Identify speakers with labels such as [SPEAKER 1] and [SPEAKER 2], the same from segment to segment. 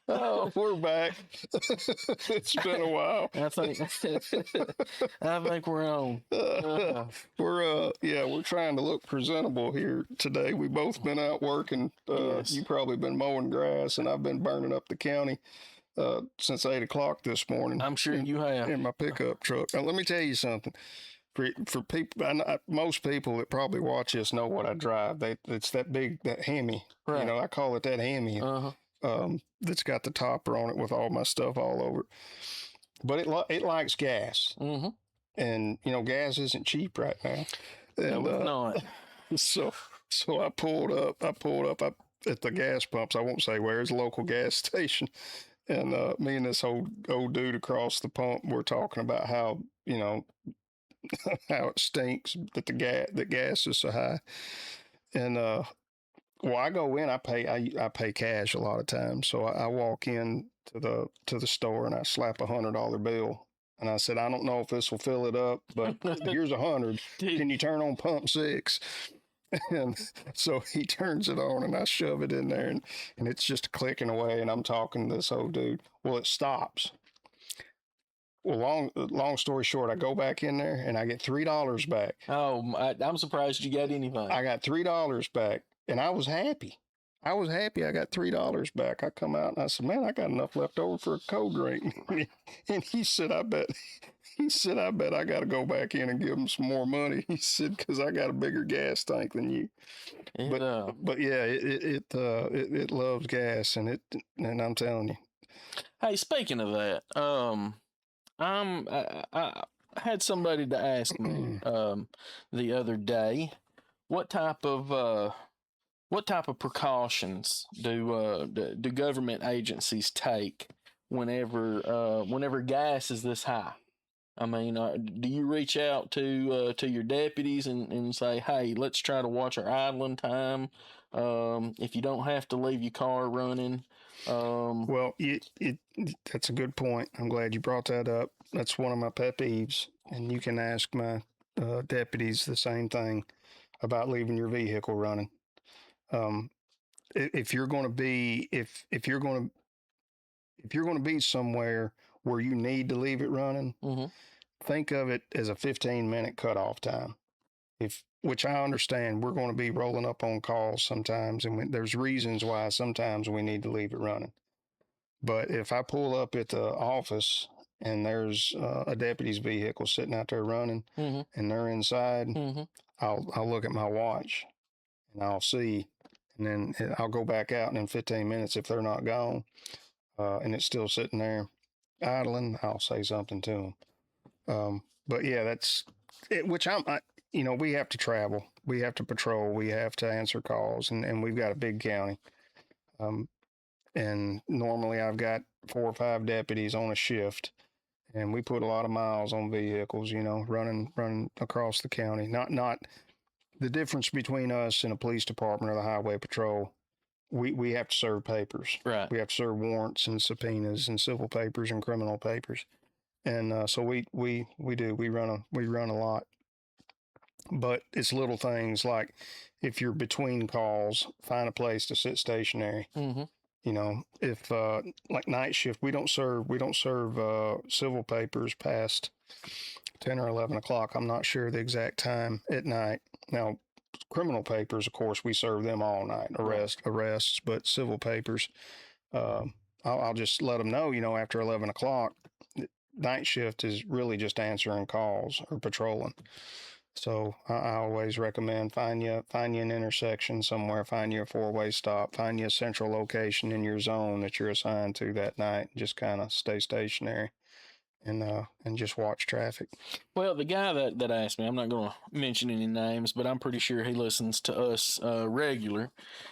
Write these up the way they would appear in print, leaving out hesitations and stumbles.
[SPEAKER 1] Oh, we're back. It's been a while.
[SPEAKER 2] I think I think we're on.
[SPEAKER 1] We're trying to look presentable here today. We both been out working.
[SPEAKER 2] Yes.
[SPEAKER 1] You probably been mowing grass, and I've been burning up the county since 8 o'clock this morning.
[SPEAKER 2] I'm sure you have.
[SPEAKER 1] In my pickup truck. Now, let me tell you something. For people, most people that probably watch this know what I drive. It's that Hemi.
[SPEAKER 2] Right.
[SPEAKER 1] You know, I call it that Hemi. That's got the topper on it with all my stuff all over it. But it likes gas.
[SPEAKER 2] Mm-hmm.
[SPEAKER 1] And you know, gas isn't cheap right now. And,
[SPEAKER 2] no, it's not.
[SPEAKER 1] So I pulled up at the gas pumps. I won't say where. It's a local gas station. And me and this old dude across the pump, we're talking about how, you know, how it stinks that the gas is so high. And well, I go in, I pay cash a lot of times. So I walk in to the store and I slap $100 bill. And I said, I don't know if this will fill it up, but here's 100. Can you turn on pump 6? And so he turns it on and I shove it in there and it's just clicking away. And I'm talking to this old dude. Well, it stops. Well, long story short, I go back in there and I get $3 back.
[SPEAKER 2] Oh, I'm surprised you got anything.
[SPEAKER 1] I got $3 back and I was happy. I got $3 back. I come out and I said, man, I got enough left over for a cold drink. And he said, I bet I got to go back in and give him some more money. He said, because I got a bigger gas tank than you. But yeah, it loves gas and I'm telling you.
[SPEAKER 2] Hey, speaking of that, I had somebody to ask me the other day, what type of precautions do government agencies take whenever gas is this high? I mean, do you reach out to your deputies and say, hey, let's try to watch our idling time? If you don't have to leave your car running.
[SPEAKER 1] Well, that's a good point. I'm glad you brought that up. That's one of my pet peeves, and you can ask my deputies the same thing about leaving your vehicle running. If you're going to be somewhere where you need to leave it running, think of it as a 15-minute cutoff time. Which I understand, we're going to be rolling up on calls sometimes, and there's reasons why sometimes we need to leave it running. But if I pull up at the office and there's a deputy's vehicle sitting out there running, and they're inside, I'll look at my watch and I'll see, and then I'll go back out, and in 15 minutes, if they're not gone, and it's still sitting there idling, I'll say something to them. But yeah, that's it, which you know, we have to travel, we have to patrol, we have to answer calls, and we've got a big county. And normally I've got 4 or 5 deputies on a shift, and we put a lot of miles on vehicles, you know, running across the county. Not the difference between us and a police department or the highway patrol. We have to serve papers.
[SPEAKER 2] Right.
[SPEAKER 1] We have to serve warrants and subpoenas and civil papers and criminal papers. And so we run a lot. But it's little things like if you're between calls, find a place to sit stationary. You know, if like night shift, we don't serve civil papers past 10 or 11 o'clock. I'm not sure the exact time at night. Now, criminal papers, of course, we serve them all night. Arrests, but civil papers, I'll just let them know. You know, after 11 o'clock, night shift is really just answering calls or patrolling. So I always recommend find you an intersection somewhere, find you a 4-way stop, find you a central location in your zone that you're assigned to that night. Just kind of stay stationary and just watch traffic.
[SPEAKER 2] Well, the guy that asked me, I'm not going to mention any names, but I'm pretty sure he listens to us regular.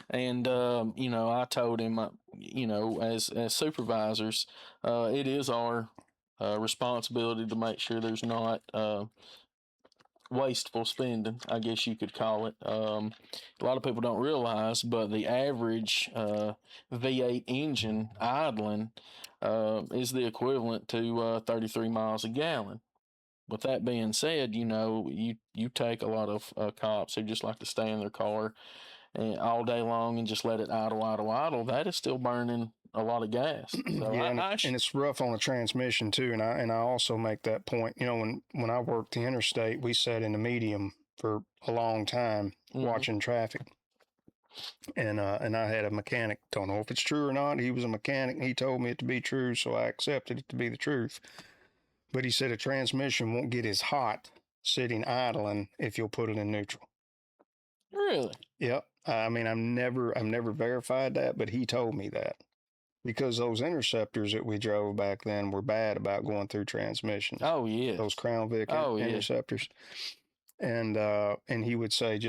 [SPEAKER 2] And you know, I told him, you know, as supervisors, it is our responsibility to make sure there's not wasteful spending, I guess you could call it. A lot of people don't realize, but the average V8 engine idling is the equivalent to 33 miles a gallon. With that being said, you know, you take a lot of cops who just like to stay in their car and all day long and just let it idle, that is still burning a lot of gas. So
[SPEAKER 1] Yeah, and it's rough on the transmission too. And I also make that point. You know, when I worked the interstate, we sat in the medium for a long time watching traffic. And I had a mechanic. Don't know if it's true or not. He was a mechanic, and he told me it to be true, so I accepted it to be the truth. But he said a transmission won't get as hot sitting idling if you'll put it in neutral.
[SPEAKER 2] Really?
[SPEAKER 1] Yep. I mean, I've never verified that, but he told me that because those interceptors that we drove back then were bad about going through transmissions.
[SPEAKER 2] Oh yeah.
[SPEAKER 1] Those Crown Vic interceptors. And he would say,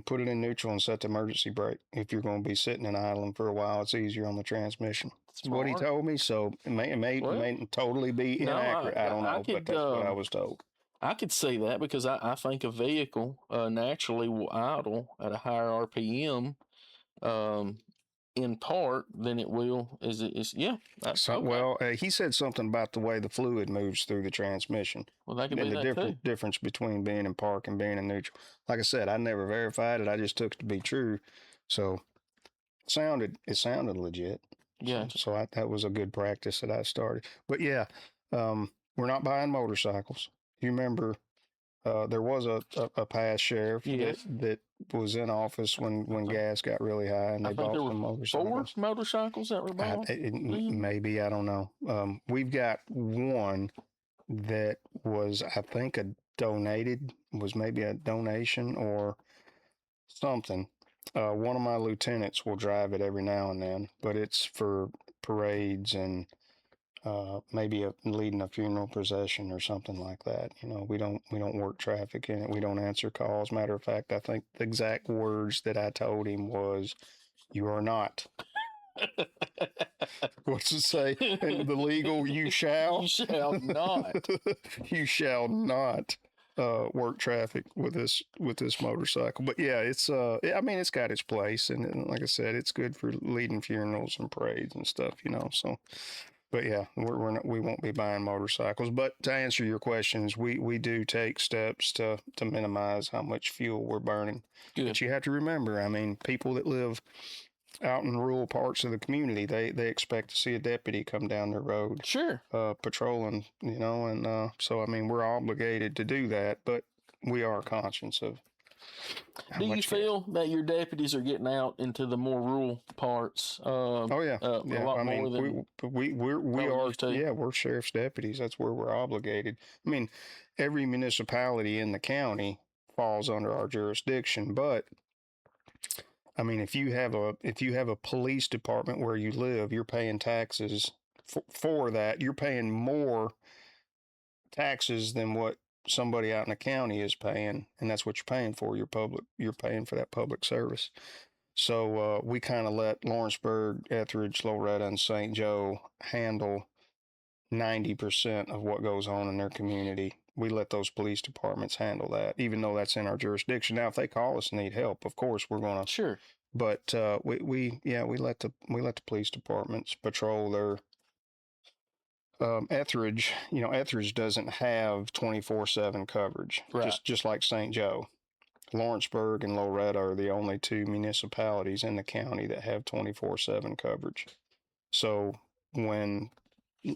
[SPEAKER 1] put it in neutral and set the emergency brake. If you're going to be sitting and idling for a while, it's easier on the transmission. That's what he told me. So it may totally be inaccurate. I don't know, but that's what I was told.
[SPEAKER 2] I could see that because I think a vehicle naturally will idle at a higher RPM in part than it will
[SPEAKER 1] he said something about the way the fluid moves through the transmission.
[SPEAKER 2] Well, that could
[SPEAKER 1] and
[SPEAKER 2] be
[SPEAKER 1] the difference between being in park and being in neutral. Like I said, I never verified it. I just took it to be true. So it sounded legit.
[SPEAKER 2] Yeah.
[SPEAKER 1] So that was a good practice that I started. But yeah, we're not buying motorcycles. You remember there was a past sheriff that was in office when gas got really high, and they bought some motorcycles.
[SPEAKER 2] 4 motorcycles that were bought?
[SPEAKER 1] Maybe, I don't know. We've got one that was, I think, was maybe a donation or something. One of my lieutenants will drive it every now and then, but it's for parades and maybe leading a funeral procession or something like that. You know, we don't work traffic in it. We don't answer calls. Matter of fact, I think the exact words that I told him was, "You are not." What's it say? In the legal, you shall.
[SPEAKER 2] You shall not.
[SPEAKER 1] You shall not work traffic with this motorcycle. But yeah, it's it's got its place, and like I said, it's good for leading funerals and parades and stuff. You know, so. But yeah, we won't be buying motorcycles. But to answer your questions, we do take steps to minimize how much fuel we're burning.
[SPEAKER 2] Good.
[SPEAKER 1] But you have to remember, I mean, people that live out in rural parts of the community, they expect to see a deputy come down their road.
[SPEAKER 2] Sure.
[SPEAKER 1] Patrolling, you know, and so I mean, we're obligated to do that, but we are conscious of.
[SPEAKER 2] Do you feel that your deputies are getting out into the more rural parts?
[SPEAKER 1] A lot more than we are. Yeah, we're sheriff's deputies. That's where we're obligated. I mean, every municipality in the county falls under our jurisdiction, but I mean, if you have a police department where you live, you're paying taxes for that. You're paying more taxes than what somebody out in the county is paying, and that's what you're paying for. You're paying for that public service. So we kind of let Lawrenceburg, Etheridge, Loretta, and St. Joe handle 90% of what goes on in their community. We let those police departments handle that, even though that's in our jurisdiction. Now, if they call us and need help, of course we're gonna.
[SPEAKER 2] Sure.
[SPEAKER 1] But we let the police departments patrol their. Etheridge doesn't have 24/7 coverage,
[SPEAKER 2] right.
[SPEAKER 1] just like St. Joe. Lawrenceburg and Loretta are the only 2 municipalities in the county that have 24/7 coverage. So when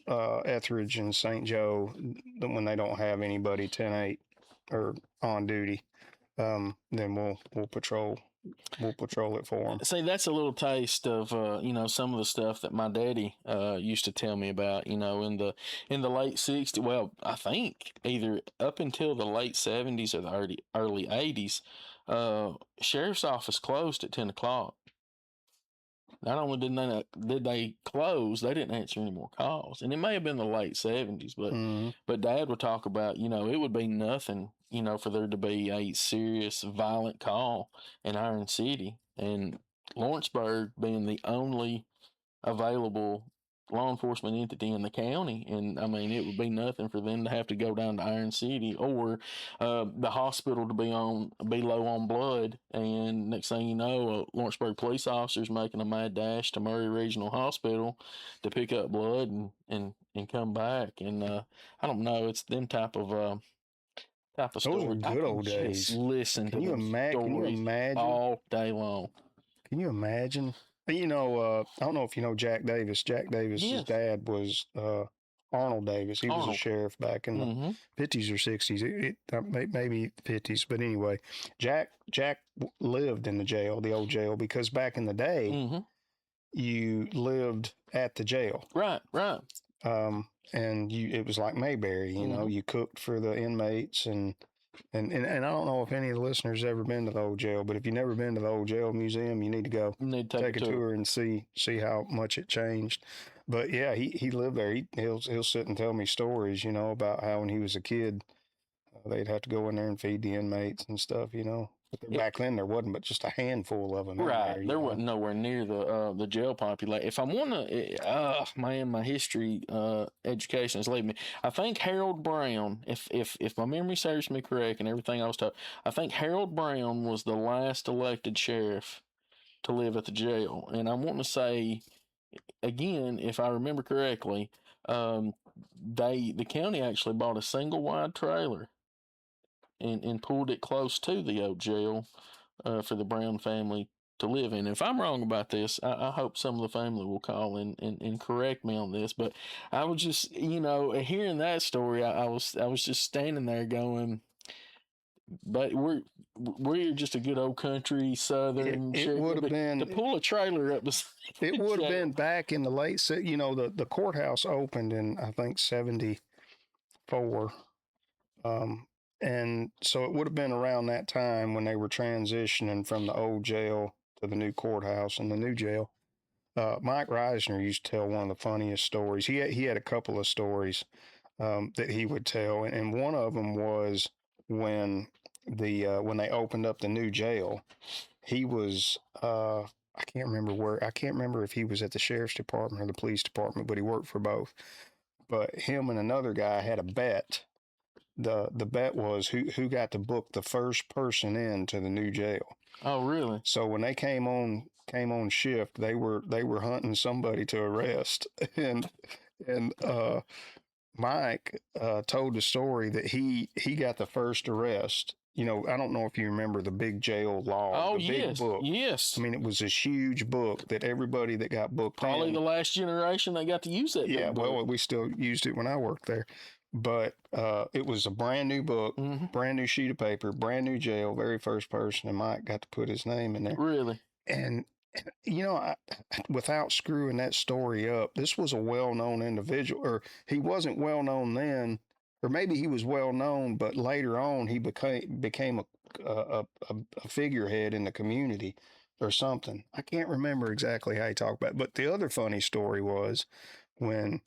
[SPEAKER 1] Etheridge and St. Joe, when they don't have anybody 10/8 or on duty, then we'll patrol. We'll patrol it for them.
[SPEAKER 2] See, that's a little taste of some of the stuff that my daddy used to tell me about. You know, in the late '60s. Well, I think either up until the late '70s or the early '80s, sheriff's office closed at 10 o'clock. Not only did they close, they didn't answer any more calls, and it may have been the late '70s. But Dad would talk about, it would be nothing, for there to be a serious violent call in Iron City, and Lawrenceburg being the only available law enforcement entity in the county, and I mean it would be nothing for them to have to go down to Iron City or the hospital to be low on blood, and next thing you know, Lawrenceburg police officers making a mad dash to Murray Regional Hospital to pick up blood and come back, and I don't know, it's them type of type of
[SPEAKER 1] Those are
[SPEAKER 2] stories. I
[SPEAKER 1] good
[SPEAKER 2] can
[SPEAKER 1] old
[SPEAKER 2] just
[SPEAKER 1] days.
[SPEAKER 2] listen to those
[SPEAKER 1] Can you
[SPEAKER 2] stories
[SPEAKER 1] imagine?
[SPEAKER 2] all day long.
[SPEAKER 1] Can you imagine? You know, I don't know if you know Jack Davis. Jack Davis's
[SPEAKER 2] Yes.
[SPEAKER 1] dad was Arnold Davis. He was a
[SPEAKER 2] Arnold.
[SPEAKER 1] sheriff back in the
[SPEAKER 2] Mm-hmm.
[SPEAKER 1] 50s or 60s. Maybe 50s, but anyway, Jack lived in the jail, the old jail, because back in the day,
[SPEAKER 2] Mm-hmm.
[SPEAKER 1] you lived at the jail.
[SPEAKER 2] Right.
[SPEAKER 1] And it was like Mayberry, you know, you cooked for the inmates and I don't know if any of the listeners ever been to the old jail, but if you've never been to the old jail museum, you need to go take a tour and see how much it changed. But yeah, he lived there. He'll sit and tell me stories, you know, about how when he was a kid, they'd have to go in there and feed the inmates and stuff, you know. But back then there wasn't but just a handful of them
[SPEAKER 2] Right.
[SPEAKER 1] in
[SPEAKER 2] There wasn't nowhere near the jail population. If I want to, man, my history education is leaving me. I think Harold Brown, if my memory serves me correct and everything I was told, I think Harold Brown was the last elected sheriff to live at the jail. And I want to say, again, if I remember correctly, the county actually bought a single wide trailer and pulled it close to the old jail for the Brown family to live in. If I'm wrong about this, I hope some of the family will call and correct me on this. But I was just, hearing that story, I was just standing there going, but we're just a good old country southern.
[SPEAKER 1] It would have been
[SPEAKER 2] to pull a trailer up.
[SPEAKER 1] It would have been back in the late, you know, the courthouse opened in I think 74. And so it would have been around that time when they were transitioning from the old jail to the new courthouse and the new jail. Mike Reisner used to tell one of the funniest stories. He had a couple of stories that he would tell, and one of them was when when they opened up the new jail. He was I can't remember where. I can't remember if he was at the sheriff's department or the police department, but he worked for both. But him and another guy had a bet. The bet was who got to book the first person into the new jail.
[SPEAKER 2] Oh, really?
[SPEAKER 1] So when they came on shift, they were hunting somebody to arrest, and Mike told the story that he got the first arrest. You know, I don't know if you remember the big jail log.
[SPEAKER 2] Oh,
[SPEAKER 1] the
[SPEAKER 2] yes,
[SPEAKER 1] big book.
[SPEAKER 2] Yes.
[SPEAKER 1] I mean, it was this huge book that everybody that got booked
[SPEAKER 2] probably the last generation that got to use that.
[SPEAKER 1] Yeah, well, we still used it when I worked there. But it was a brand new book, brand new sheet of paper, brand new jail, very first person, and Mike got to put his name in there.
[SPEAKER 2] Really?
[SPEAKER 1] And, you know, without screwing that story up, this was a well-known individual, or he wasn't well-known then, or maybe he was well-known, but later on he became a figurehead in the community or something. I can't remember exactly how he talked about it. But the other funny story was when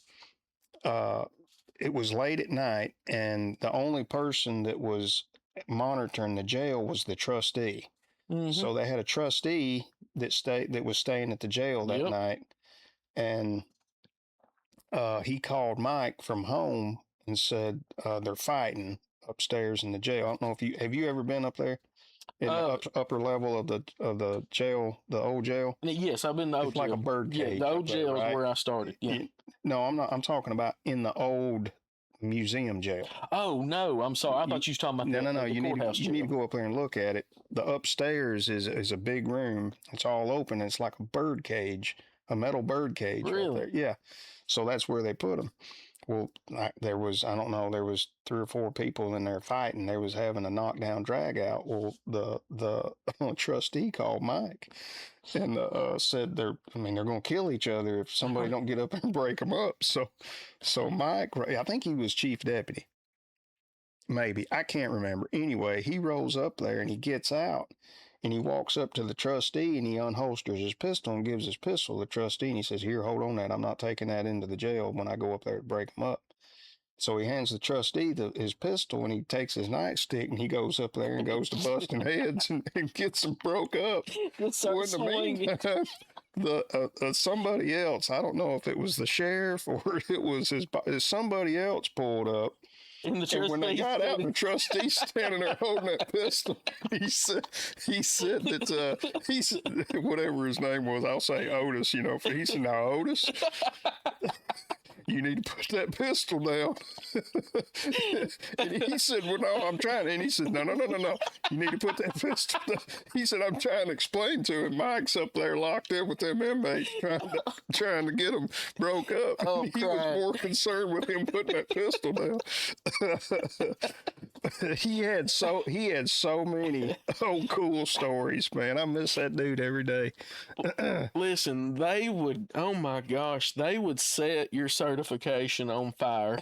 [SPEAKER 1] it was late at night, and the only person that was monitoring the jail was the trustee. So they had a trustee that was staying at the jail that night, and he called Mike from home and said they're fighting upstairs in the jail. I don't know if have you ever been up there in the upper level of the jail, the old jail?
[SPEAKER 2] Yes, I've been in the old jail.
[SPEAKER 1] Like a bird cage.
[SPEAKER 2] Yeah, the old jail is where I started. Yeah.
[SPEAKER 1] No, I'm not. I'm talking about in the old museum jail.
[SPEAKER 2] Oh no, I'm sorry. I thought you were talking about
[SPEAKER 1] no. You need to go up there and look at it. The upstairs is a big room. It's all open. It's like a bird cage, a metal bird cage.
[SPEAKER 2] Really?
[SPEAKER 1] Right there. Yeah. So that's where they put them. Well, there was 3 or 4 people in there fighting. They was having a knockdown drag out. Well, the trustee called Mike and said they're going to kill each other if somebody don't get up and break them up. So Mike, I think he was chief deputy. Maybe, I can't remember. Anyway, he rolls up there and he gets out and he walks up to the trustee and he unholsters his pistol and gives his pistol to the trustee, and he says, "Here, hold on that. I'm not taking that into the jail when I go up there to break him up." So he hands the trustee his pistol, and he takes his nightstick and he goes up there and goes to busting heads and gets them broke up. Somebody else, I don't know if it was the sheriff or it was somebody else pulled up. And when they got out, the trustee standing there holding that pistol, he said that whatever his name was, I'll say Otis, he said, "Now Otis, you need to put that pistol down. And he said, well, no, I'm trying. And he said, no, you need to put that pistol down. He said, I'm trying to explain to him. Mike's up there locked in with them inmates trying to get them broke up.
[SPEAKER 2] Oh,
[SPEAKER 1] He was more concerned with him putting that pistol down. He had so many cool stories, man. I miss that dude every day.
[SPEAKER 2] Listen, they would, oh my gosh, they would set your certification on fire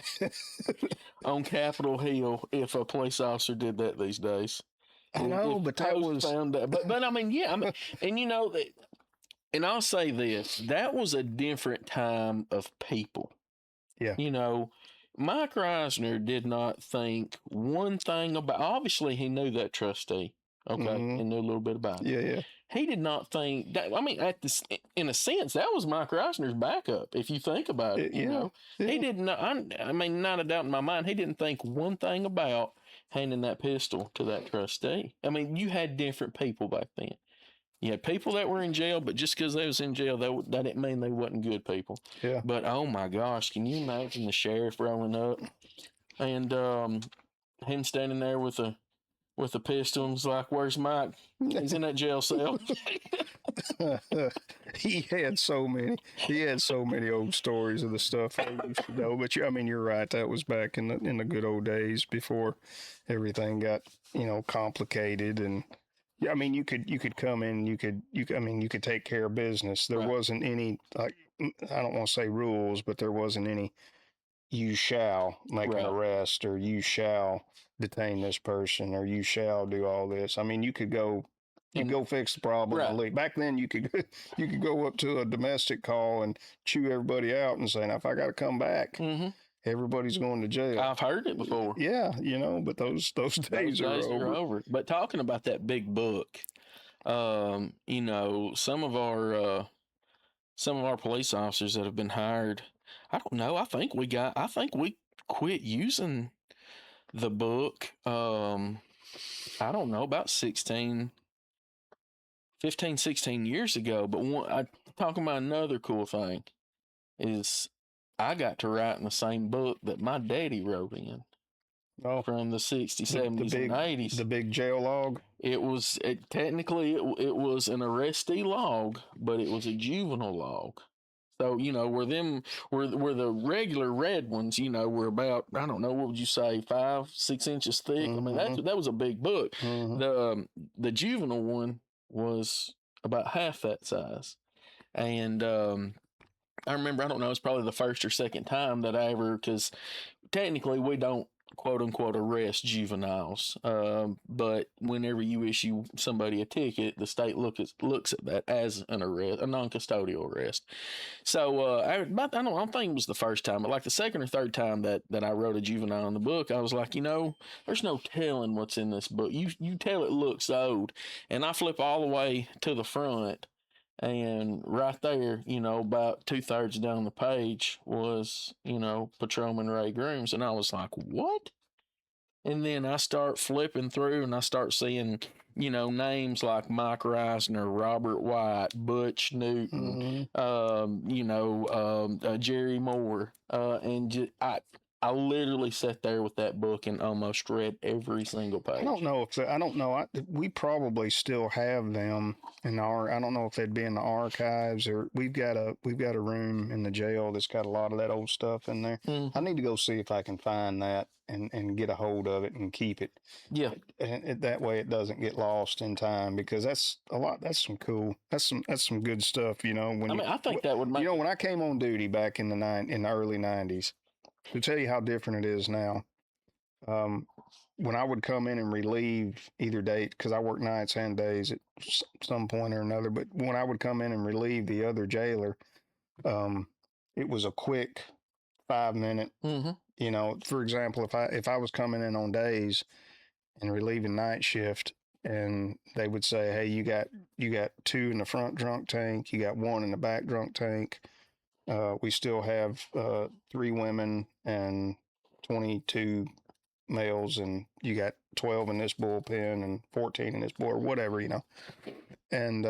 [SPEAKER 2] on Capitol Hill if a police officer did that these days.
[SPEAKER 1] I know,
[SPEAKER 2] If
[SPEAKER 1] but that
[SPEAKER 2] post
[SPEAKER 1] was
[SPEAKER 2] found out. But I mean, yeah, I mean, and you know, and I'll say this, that was a different time of people.
[SPEAKER 1] Yeah.
[SPEAKER 2] You know, Mike Reisner did not think one thing about, obviously he knew that trustee, okay, and knew a little bit about it.
[SPEAKER 1] Yeah.
[SPEAKER 2] He did not think that, I mean, in a sense, that was Mike Reisner's backup, if you think about it, you know. He didn't know, I mean, not a doubt in my mind, he didn't think one thing about handing that pistol to that trustee. I mean, you had different people back then. You had people that were in jail, but just because they was in jail, that didn't mean they wasn't good people.
[SPEAKER 1] Yeah.
[SPEAKER 2] But oh my gosh, can you imagine the sheriff rolling up and him standing there with a pistol and was like, "Where's Mike? He's in that jail cell."
[SPEAKER 1] He had so many old stories of the stuff I used to know. But I mean, you're right. That was back in the good old days before everything got complicated. And yeah, I mean, you could come in, you could take care of business. There wasn't any, like, I don't want to say rules, but there wasn't any, you shall make an arrest, or you shall detain this person, or you shall do all this. I mean, you could go fix the problem and leave. Back then, you could go up to a domestic call and chew everybody out and say, now, if I got to come back, everybody's going to jail.
[SPEAKER 2] I've heard it before.
[SPEAKER 1] Yeah, but those days are over.
[SPEAKER 2] But talking about that big book, some of our police officers that have been hired, I don't know. I think we quit using the book. I don't know, about 15, 16 years ago. But talking about another cool thing is I got to write in the same book that my daddy wrote in. From the 60s, 70s, and 80s. The
[SPEAKER 1] big jail log?
[SPEAKER 2] Technically, it was an arrestee log, but it was a juvenile log. So, where the regular red ones, were about, I don't know, what would you say, 5-6 inches thick? I mean, that was a big book. The juvenile one was about half that size. And I remember, I don't know, it's probably the first or second time that I ever, because technically we don't, quote unquote, arrest juveniles. But whenever you issue somebody a ticket, the state looks at that as an arrest, a non-custodial arrest. So I don't think it was the first time, but like the second or third time that I wrote a juvenile in the book, I was like, there's no telling what's in this book. You tell it looks old. And I flip all the way to the front. And right there, about 2/3 down the page was, Patrolman Ray Grooms. And I was like, what? And then I start flipping through and I start seeing, names like Mike Reisner, Robert White, Butch Newton, Jerry Moore. And I literally sat there with that book and almost read every single page.
[SPEAKER 1] I don't know. We probably still have them in I don't know if they'd be in the archives, or we've got a room in the jail that's got a lot of that old stuff in there. I need to go see if I can find that and get a hold of it and keep it.
[SPEAKER 2] Yeah.
[SPEAKER 1] And that way it doesn't get lost in time, because that's some good stuff,
[SPEAKER 2] I think that would make,
[SPEAKER 1] when I came on duty back in the early 90s, to tell you how different it is now, when I would come in and relieve either day, because I work nights and days at some point or another, but when I would come in and relieve the other jailer, it was a quick 5-minute, for example, if I was coming in on days and relieving night shift, and they would say, hey, you got 2 in the front drunk tank, you got 1 in the back drunk tank. We still have 3 women and 22 males, and you got 12 in this bullpen and 14 in this bull, or whatever, And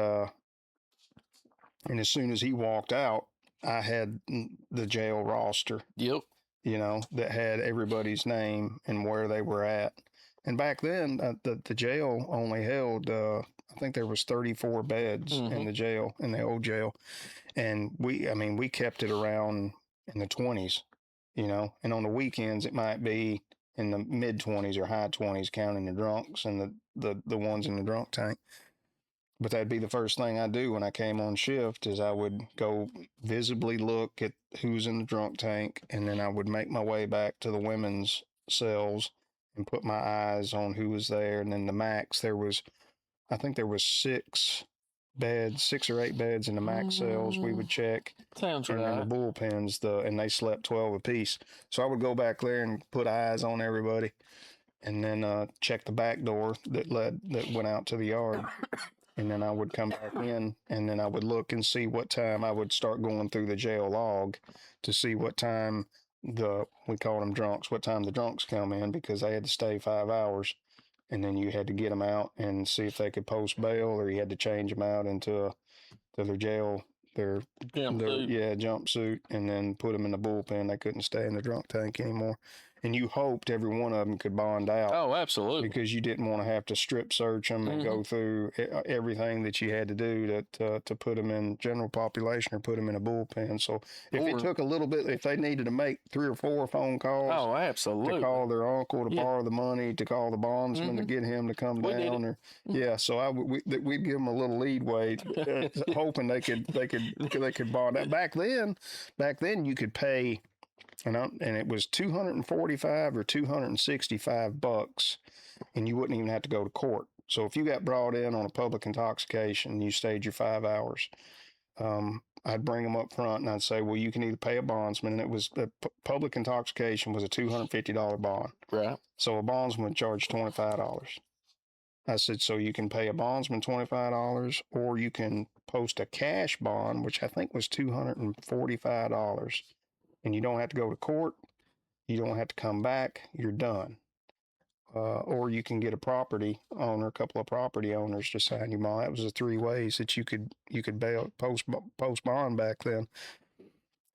[SPEAKER 1] as soon as he walked out, I had the jail roster,
[SPEAKER 2] Yep.
[SPEAKER 1] that had everybody's name and where they were at. And back then, the jail only held, I think there was 34 beds in the jail, in the old jail. And we kept it around in the 20s, and on the weekends, it might be in the mid 20s or high 20s, counting the drunks and the ones in the drunk tank. But that'd be the first thing I do when I came on shift is I would go visibly look at who's in the drunk tank, and then I would make my way back to the women's cells and put my eyes on who was there. And then the max, I think there was 6 or 8 beds in the max cells we would check.
[SPEAKER 2] Sounds
[SPEAKER 1] and
[SPEAKER 2] right.
[SPEAKER 1] then the bullpens, and they slept 12 apiece. So I would go back there and put eyes on everybody, and then check the back door that went out to the yard. And then I would come back in, and then I would look and see what time I would start going through the jail log to see what time we called them drunks, what time the drunks come in, because they had to stay 5 hours. And then you had to get them out and see if they could post bail, or you had to change them out into their jail, their jumpsuit, and then put them in the bullpen. They couldn't stay in the drunk tank anymore. And you hoped every one of them could bond out.
[SPEAKER 2] Oh, absolutely.
[SPEAKER 1] Because you didn't want to have to strip search them and go through everything that you had to do to put them in general population or put them in a bullpen. So if it took a little bit, if they needed to make 3 or 4 phone calls.
[SPEAKER 2] Oh, absolutely.
[SPEAKER 1] To call their uncle to borrow the money, to call the bondsman to get him to come down. So we'd give them a little leadway, hoping they could bond out. Back then you could pay. And it was $245 or $265, and you wouldn't even have to go to court. So if you got brought in on a public intoxication, you stayed your 5 hours. I'd bring them up front and I'd say, well, you can either pay a bondsman, and it was public intoxication was a $250 bond.
[SPEAKER 2] Right.
[SPEAKER 1] So a bondsman would charge $25. I said, so you can pay a bondsman $25, or you can post a cash bond, which I think was $245. And you don't have to go to court. You don't have to come back. You're done. Or you can get a couple of property owners to sign you bond. That was the 3 ways that you could bail post bond back then.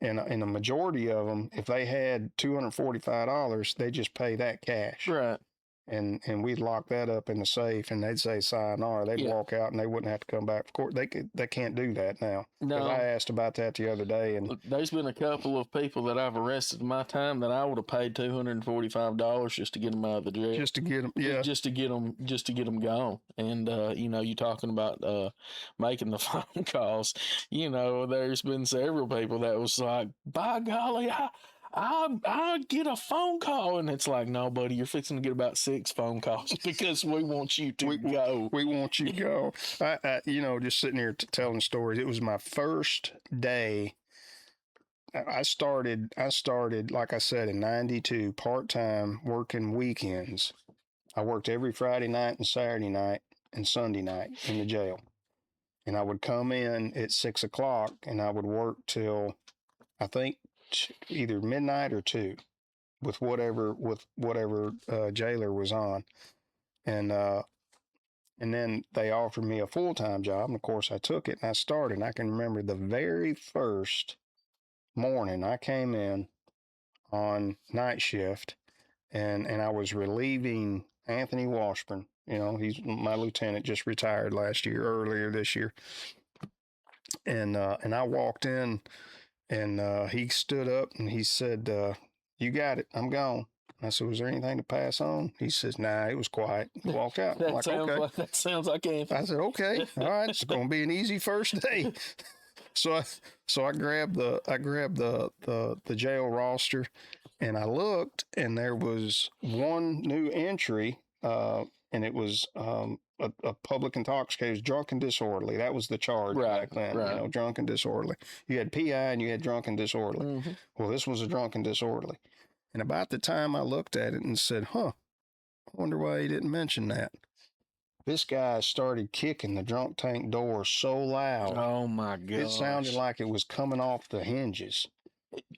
[SPEAKER 1] And the majority of them, if they had $245, they just pay that cash.
[SPEAKER 2] Right.
[SPEAKER 1] And we'd lock that up in the safe, and they'd say sayonara. They'd walk out, and they wouldn't have to come back for court. They can't do that now. No, I asked about that the other day, and
[SPEAKER 2] there's been a couple of people that I've arrested in my time that I would have paid $245 just to get them out of the jail.
[SPEAKER 1] Just to get them, yeah.
[SPEAKER 2] Just to get them gone. And you're talking about making the phone calls. There's been several people that was like, by golly, I'll get a phone call, and it's like, no, buddy, you're fixing to get about 6 phone calls because we want you to go.
[SPEAKER 1] We want you to go. I just sitting here telling stories. It was my first day. I started, like I said, in 92, part-time, working weekends. I worked every Friday night and Saturday night and Sunday night in the jail. And I would come in at 6 o'clock, and I would work till, I think, either midnight or 2 with whatever jailer was on. And then they offered me a full-time job, and of course I took it, and I started. And I can remember the very first morning I came in on night shift, and I was relieving Anthony Washburn. He's my lieutenant, just retired earlier this year. And I walked in, and he stood up and he said, you got it, I'm gone. I said, was there anything to pass on? He says, nah, it was quiet. He walked out.
[SPEAKER 2] That sounds like Anthony.
[SPEAKER 1] I said, okay, all right, it's going to be an easy first day. So I grabbed the jail roster, and I looked, and there was one new entry, and it was a public intoxication, drunk and disorderly. That was the charge back then.
[SPEAKER 2] Right.
[SPEAKER 1] Drunk and disorderly. You had PI and you had drunk and disorderly. Mm-hmm. Well, this was a drunk and disorderly. And about the time I looked at it and said, I wonder why he didn't mention that. This guy started kicking the drunk tank door so loud.
[SPEAKER 2] Oh my God!
[SPEAKER 1] It sounded like it was coming off the hinges.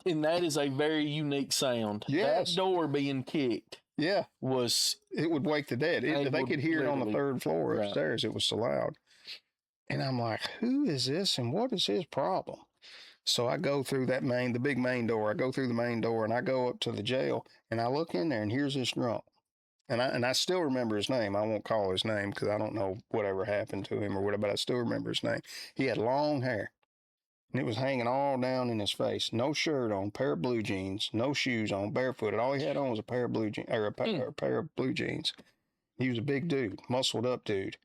[SPEAKER 2] And that is a very unique sound.
[SPEAKER 1] Yes.
[SPEAKER 2] That door being kicked.
[SPEAKER 1] Yeah.
[SPEAKER 2] It
[SPEAKER 1] would wake the dead. They could hear it on the 3rd floor upstairs. It was so loud. And I'm like, who is this and what is his problem? So I go through the big main door. I go through the main door and I go up to the jail and I look in there and here's this drunk. And I still remember his name. I won't call his name because I don't know whatever happened to him or whatever, but I still remember his name. He had long hair and it was hanging all down in his face. No shirt on, pair of blue jeans, no shoes on, barefooted. All he had on was a pair of blue jeans or a pair of blue jeans. He was a big dude, muscled up dude.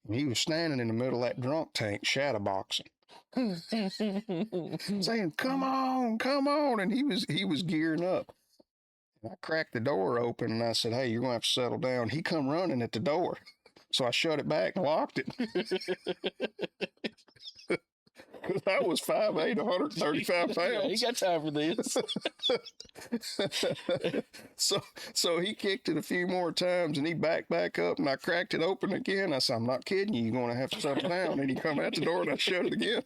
[SPEAKER 1] And he was standing in the middle of that drunk tank shadowboxing. Saying, come on. And he was gearing up. I cracked the door open and I said, hey, you're going to have to settle down. He come running at the door. So I shut it back and locked it. Because I was 5'8", 135 pounds.
[SPEAKER 2] He got time for this.
[SPEAKER 1] So he kicked it a few more times and he backed back up and I cracked it open again. I said, I'm not kidding you. You're going to have to settle down. And he come out the door and I shut it again.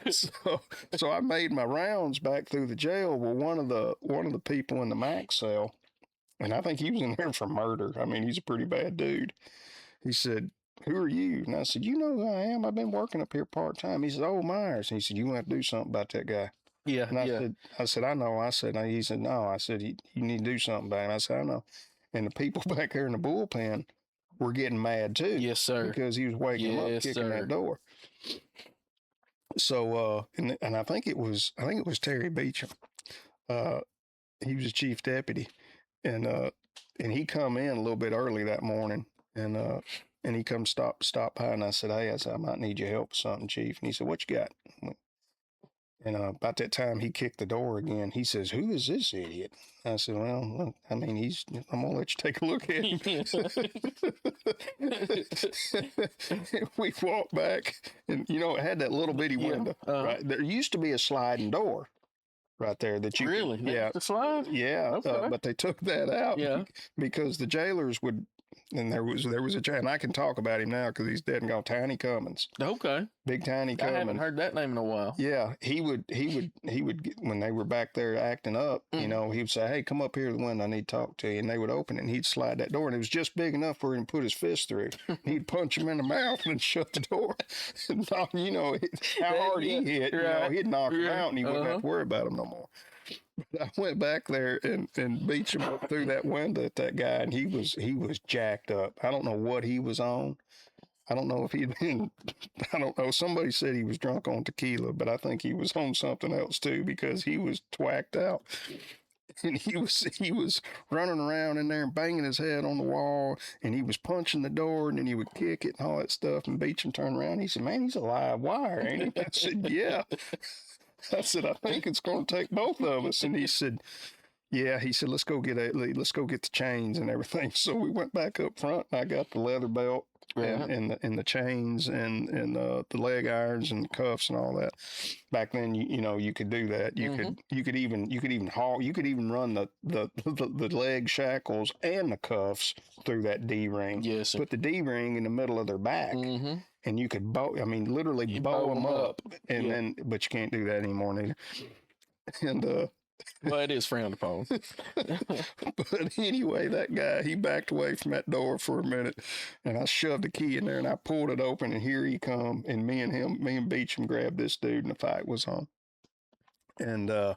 [SPEAKER 1] So I made my rounds back through the jail. Well, one of the people in the max cell, and I think he was in there for murder. I mean, he's a pretty bad dude. He said, who are you? And I said, you know who I am. I've been working up here part time. He said, oh, Myers. And he said, you want to have to do something about that guy.
[SPEAKER 2] Yeah.
[SPEAKER 1] And I said, I know. He said, no. I said, you need to do something about him. I said, I know. And the people back there in the bullpen were getting mad too.
[SPEAKER 2] Yes, sir.
[SPEAKER 1] Because he was waking them up, kicking that door. So, and I think it was Terry Beecham. He was a chief deputy, and he come in a little bit early that morning, and he come stop by, and I said, hey, I might need your help with something, chief. And he said, what you got? And about that time, he kicked the door again. He says, who is this idiot? I said, well, look, I mean, I'm going to let you take a look at him. We walked back, and, it had that little bitty window. Right? There used to be a sliding door right there that you
[SPEAKER 2] really?
[SPEAKER 1] Yeah.
[SPEAKER 2] The slide?
[SPEAKER 1] Yeah,
[SPEAKER 2] Okay.
[SPEAKER 1] but they took that out because the jailers would. And there was a jailer, and I can talk about him now because he's dead and gone. Tiny Cummins.
[SPEAKER 2] Okay.
[SPEAKER 1] Big Tiny Cummins.
[SPEAKER 2] I haven't heard that name in a while.
[SPEAKER 1] Yeah, he would when they were back there acting up, he would say, hey, come up here to the window, I need to talk to you. And they would open it and he'd slide that door, and it was just big enough for him to put his fist through. He'd punch him in the mouth and shut the door. And how hard he hit, he'd knock him out and he wouldn't have to worry about him no more. I went back there and beat him up through that window at that guy, and he was jacked up. I don't know what he was on. I don't know if he'd been, I don't know. Somebody said he was drunk on tequila, but I think he was on something else too because he was twacked out. And he was running around in there and banging his head on the wall, and he was punching the door, and then he would kick it and all that stuff. And Beecham turned around. He said, man, he's a live wire, ain't he? I said, yeah. I said, I think it's going to take both of us. And he said, yeah. He said, let's go get the chains and everything. So we went back up front, and I got the leather belt and the chains and the leg irons and the cuffs and all that. Back then, you could do that. You could even run the leg shackles and the cuffs through that D ring.
[SPEAKER 2] Yes, sir.
[SPEAKER 1] Put the D ring in the middle of their back. Mm-hmm. And you could literally bow them up. And then, but you can't do that anymore neither. And,
[SPEAKER 2] well, it is frowned upon.
[SPEAKER 1] But anyway, that guy, he backed away from that door for a minute, and I shoved the key in there and I pulled it open, and here he come, and me and Beecham grabbed this dude, and the fight was on. And I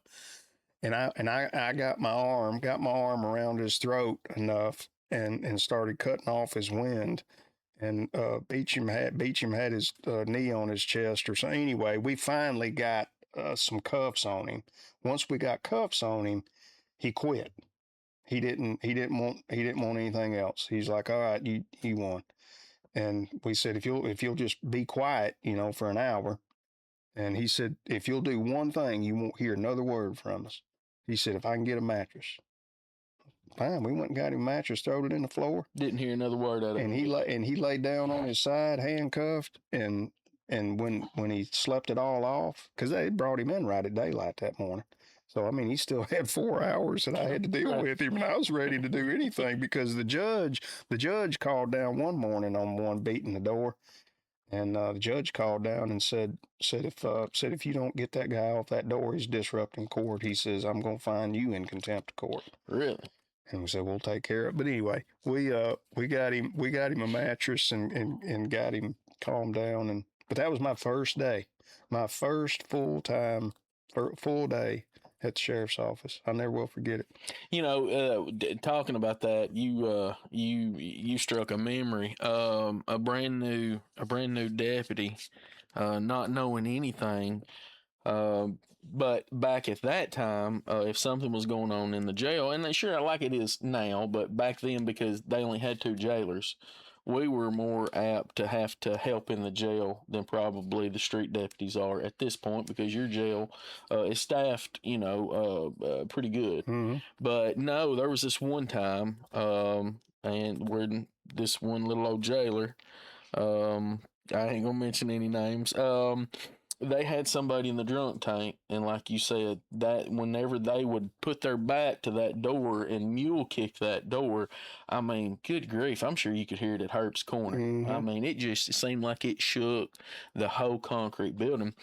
[SPEAKER 1] got my arm around his throat enough and started cutting off his wind. And Beecham had his knee on his chest or so. Anyway, we finally got some cuffs on him. Once we got cuffs on him, he quit. He didn't want anything else. He's like, all right, you won. And we said, if you'll just be quiet, for an hour. And he said, if you'll do one thing, you won't hear another word from us. He said, if I can get a mattress. Fine, we went and got him a mattress, throwed it in the floor.
[SPEAKER 2] Didn't hear another word out of him.
[SPEAKER 1] And he laid down on his side, handcuffed, and when he slept it all off, because they brought him in right at daylight that morning. So, I mean, he still had 4 hours that I had to deal with him, and I was ready to do anything because the judge called down one morning on one beating the door, and the judge called down and said if you don't get that guy off that door, he's disrupting court. He says, I'm going to find you in contempt of court.
[SPEAKER 2] Really?
[SPEAKER 1] And we said, we'll take care of it. But anyway, we got him a mattress and got him calmed down. But that was my first day. My first full day at the sheriff's office. I never will forget it.
[SPEAKER 2] You know, talking about that, you struck a memory. A brand new deputy, not knowing anything. But back at that time, if something was going on in the jail, and sure, like it is now, but back then, because they only had two jailers, we were more apt to have to help in the jail than probably the street deputies are at this point, because your jail is staffed, pretty good.
[SPEAKER 1] Mm-hmm.
[SPEAKER 2] But no, there was this one time, and where this one little old jailer, I ain't gonna mention any names. They had somebody in the drunk tank, and like you said, that whenever they would put their back to that door and mule kick that door, I mean, good grief, I'm sure you could hear it at Herb's Corner.
[SPEAKER 1] Mm-hmm.
[SPEAKER 2] I mean, it seemed like it shook the whole concrete building.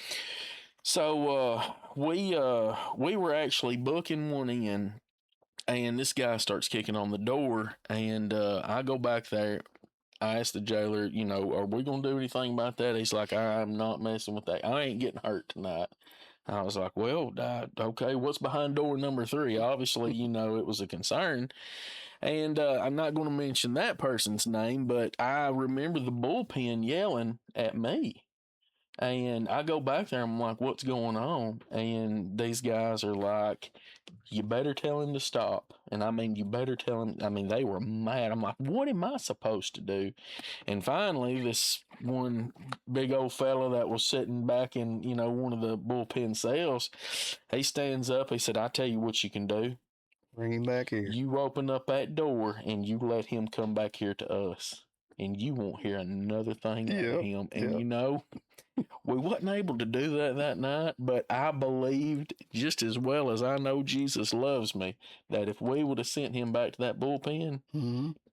[SPEAKER 2] So we were actually booking one in, and this guy starts kicking on the door, and I go back there. I asked the jailer, are we going to do anything about that? He's like, I'm not messing with that. I ain't getting hurt tonight. I was like, well, okay, what's behind door number 3? Obviously, it was a concern. And I'm not going to mention that person's name, but I remember the bullpen yelling at me. And I go back there, I'm like, what's going on? And these guys are like, you better tell him to stop. And I mean, you better tell him. I mean, they were mad. I'm like, what am I supposed to do? And finally, this one big old fella that was sitting back in, one of the bullpen cells, he stands up. He said, I tell you what you can do.
[SPEAKER 1] Bring him back here.
[SPEAKER 2] You open up that door and you let him come back here to us. And you won't hear another thing out of him. And we wasn't able to do that night, but I believed, just as well as I know Jesus loves me, that if we would have sent him back to that bullpen,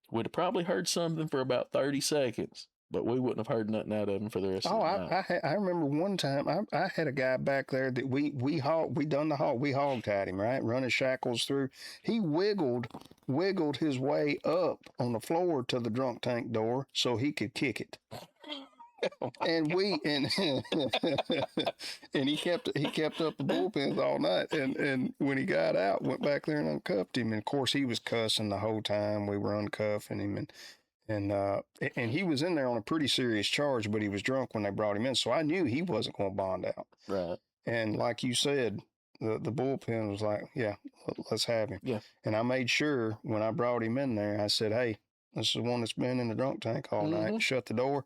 [SPEAKER 2] we'd have probably heard something for about 30 seconds, but we wouldn't have heard nothing out of him for the rest of the night.
[SPEAKER 1] I remember one time I had a guy back there that we hog tied him, right? Running shackles through. He wiggled his way up on the floor to the drunk tank door so he could kick it. And and he kept up the bullpens all night, and when he got out, went back there and uncuffed him, and of course he was cussing the whole time we were uncuffing him, and he was in there on a pretty serious charge, but he was drunk when they brought him in, so I knew he wasn't going to bond out.
[SPEAKER 2] Right.
[SPEAKER 1] And like you said, the bullpen was like, yeah, let's have him.
[SPEAKER 2] Yeah.
[SPEAKER 1] And I made sure when I brought him in there, I said, hey, this is the one that's been in the drunk tank all night. Shut the door.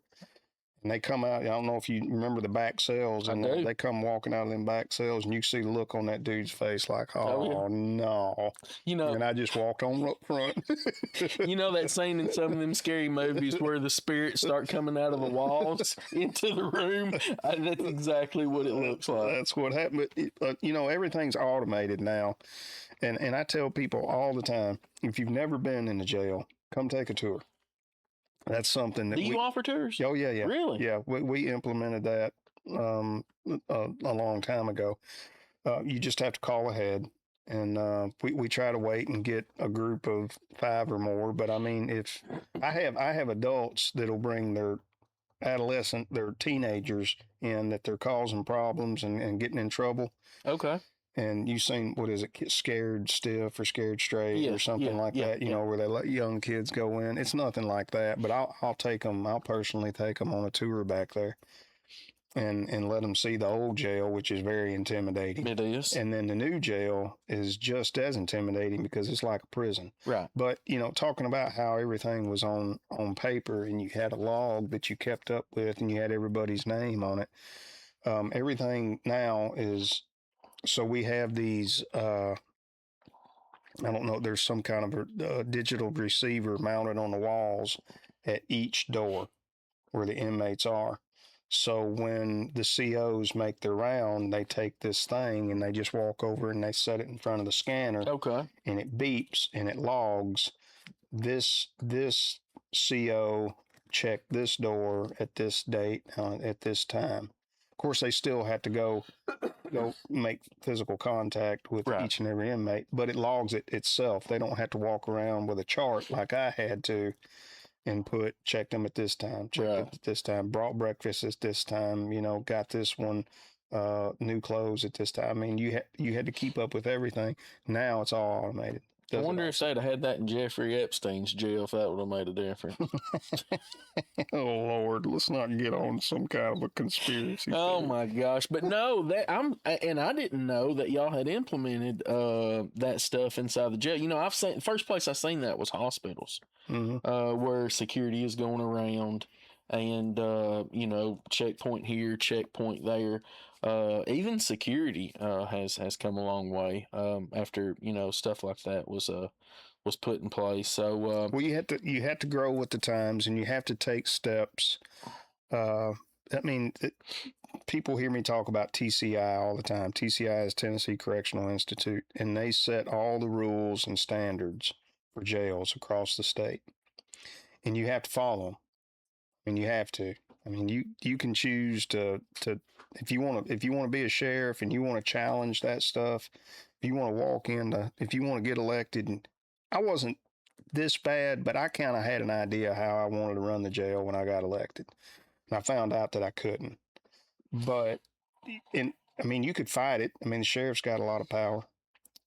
[SPEAKER 1] And they come out. I don't know if you remember the back cells, and they come walking out of them back cells, and you see the look on that dude's face, like, oh no, And I just walked on up front.
[SPEAKER 2] That scene in some of them scary movies where the spirits start coming out of the walls into the room. That's exactly what it looks like.
[SPEAKER 1] That's what happened. But everything's automated now, and I tell people all the time, if you've never been in the jail, come take a tour. That's something that
[SPEAKER 2] you offer tours?
[SPEAKER 1] Oh, yeah.
[SPEAKER 2] Really?
[SPEAKER 1] Yeah, we implemented that a long time ago. You just have to call ahead, and we try to wait and get a group of 5 or more. But I mean, if I have adults that'll bring their teenagers in that they're causing problems and getting in trouble.
[SPEAKER 2] Okay.
[SPEAKER 1] And you've seen, what is it, Scared Stiff or Scared Straight or something like that, where they let young kids go in. It's nothing like that, but I'll personally take them on a tour back there and let them see the old jail, which is very intimidating.
[SPEAKER 2] It is.
[SPEAKER 1] And then the new jail is just as intimidating because it's like a prison.
[SPEAKER 2] Right.
[SPEAKER 1] But, talking about how everything was on paper and you had a log that you kept up with and you had everybody's name on it, everything now is... So we have these, I don't know, there's some kind of a digital receiver mounted on the walls at each door where the inmates are. So when the COs make their round, they take this thing and they just walk over and they set it in front of the scanner.
[SPEAKER 2] Okay.
[SPEAKER 1] And it beeps and it logs this CO checked this door at this date at this time. Of course, they still have to go make physical contact with each and every inmate, but it logs it itself. They don't have to walk around with a chart like I had to input, checked them at this time, checked
[SPEAKER 2] Right.
[SPEAKER 1] it at this time, brought breakfast at this time, got this one, new clothes at this time. I mean, you had to keep up with everything. Now it's all automated.
[SPEAKER 2] I
[SPEAKER 1] Does it
[SPEAKER 2] wonder
[SPEAKER 1] all.
[SPEAKER 2] if they'd have had that in Jeffrey Epstein's jail, if that would have made a difference.
[SPEAKER 1] Oh Lord, let's not get on some kind of a conspiracy
[SPEAKER 2] Oh
[SPEAKER 1] theory.
[SPEAKER 2] my gosh! But no, I didn't know that y'all had implemented that stuff inside the jail. I've seen, first place I seen that was hospitals,
[SPEAKER 1] Hmm.
[SPEAKER 2] where security is going around, and checkpoint here, checkpoint there. Even security has come a long way after stuff like that was put in place. So
[SPEAKER 1] Well, you have to grow with the times, and you have to take steps. Uh, I mean, people hear me talk about TCI all the time. TCI is Tennessee Correctional Institute, and they set all the rules and standards for jails across the state, and you have to follow them. I mean, you have to. I mean, you can choose to if you want to be a sheriff and you want to challenge that stuff. If you want to if you want to get elected, and I wasn't this bad, but I kind of had an idea how I wanted to run the jail when I got elected, and I found out that I couldn't. But and I mean, you could fight it. I mean, the sheriff's got a lot of power,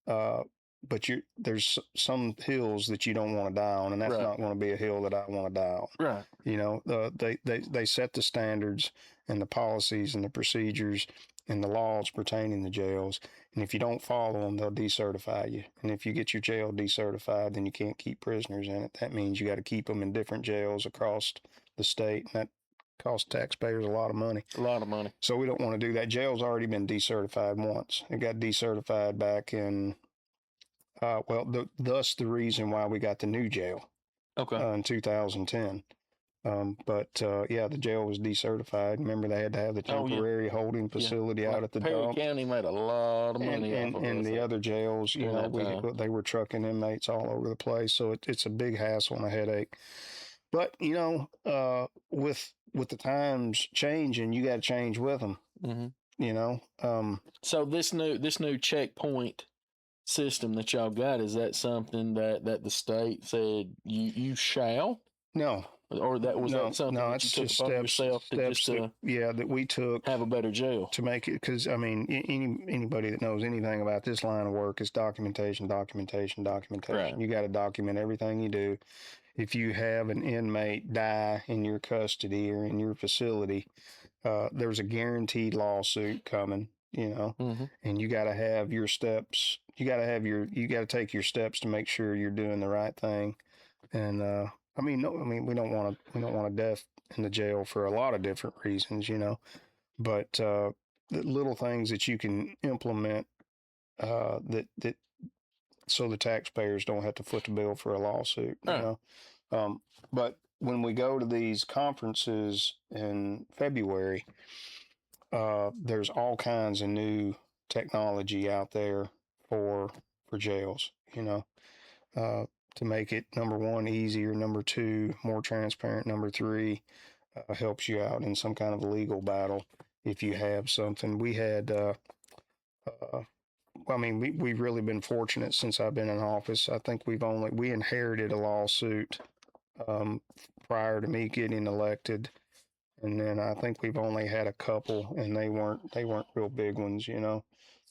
[SPEAKER 1] uh, but there's some hills that you don't want to die on, and that's
[SPEAKER 2] right,
[SPEAKER 1] not going to be a hill that I want to die on.
[SPEAKER 2] right,
[SPEAKER 1] They set the standards and the policies and the procedures and the laws pertaining to jails. And if you don't follow them, they'll decertify you. And if you get your jail decertified, then you can't keep prisoners in it. That means you got to keep them in different jails across the state, and that costs taxpayers a lot of money.
[SPEAKER 2] a lot of money.
[SPEAKER 1] So we don't want to do that. Jail's already been decertified once. It got decertified back in, thus the reason why we got the new jail
[SPEAKER 2] Okay.
[SPEAKER 1] in 2010. Yeah, the jail was decertified. Remember, they had to have the
[SPEAKER 2] Oh, yeah.
[SPEAKER 1] temporary holding facility out at the
[SPEAKER 2] Perry
[SPEAKER 1] dump.
[SPEAKER 2] County made a lot of
[SPEAKER 1] And
[SPEAKER 2] money off of
[SPEAKER 1] and
[SPEAKER 2] us
[SPEAKER 1] the other jails,
[SPEAKER 2] during that time.
[SPEAKER 1] they were trucking inmates all over the place. So it's a big hassle and a headache. But with the times changing, you got to change with them.
[SPEAKER 2] Mm-hmm. So this new checkpoint system that y'all got, is that something that the state said you shall,
[SPEAKER 1] No,
[SPEAKER 2] or that something
[SPEAKER 1] no,
[SPEAKER 2] that
[SPEAKER 1] it's
[SPEAKER 2] you took
[SPEAKER 1] just
[SPEAKER 2] upon
[SPEAKER 1] steps
[SPEAKER 2] yourself to
[SPEAKER 1] steps
[SPEAKER 2] just
[SPEAKER 1] that we took
[SPEAKER 2] have a better jail?
[SPEAKER 1] to make it, because I mean, anybody that knows anything about this line of work is documentation, documentation, documentation.
[SPEAKER 2] Right.
[SPEAKER 1] You got to document everything you do. If you have an inmate die in your custody or in your facility, there's a guaranteed lawsuit coming.
[SPEAKER 2] Mm-hmm.
[SPEAKER 1] And you got to have your steps. You got to take your steps to make sure you're doing the right thing. And I mean, no, I mean, we don't want a death in the jail for a lot of different reasons, but the little things that you can implement, that so the taxpayers don't have to foot the bill for a lawsuit,
[SPEAKER 2] Right.
[SPEAKER 1] But when we go to these conferences in February, there's all kinds of new technology out there for jails, to make it, number one, easier, number two, more transparent, number three, helps you out in some kind of a legal battle if you have something. We had, I mean, we've really been fortunate since I've been in office. I think we inherited a lawsuit prior to me getting elected, and then I think we've only had a couple, and they weren't real big ones.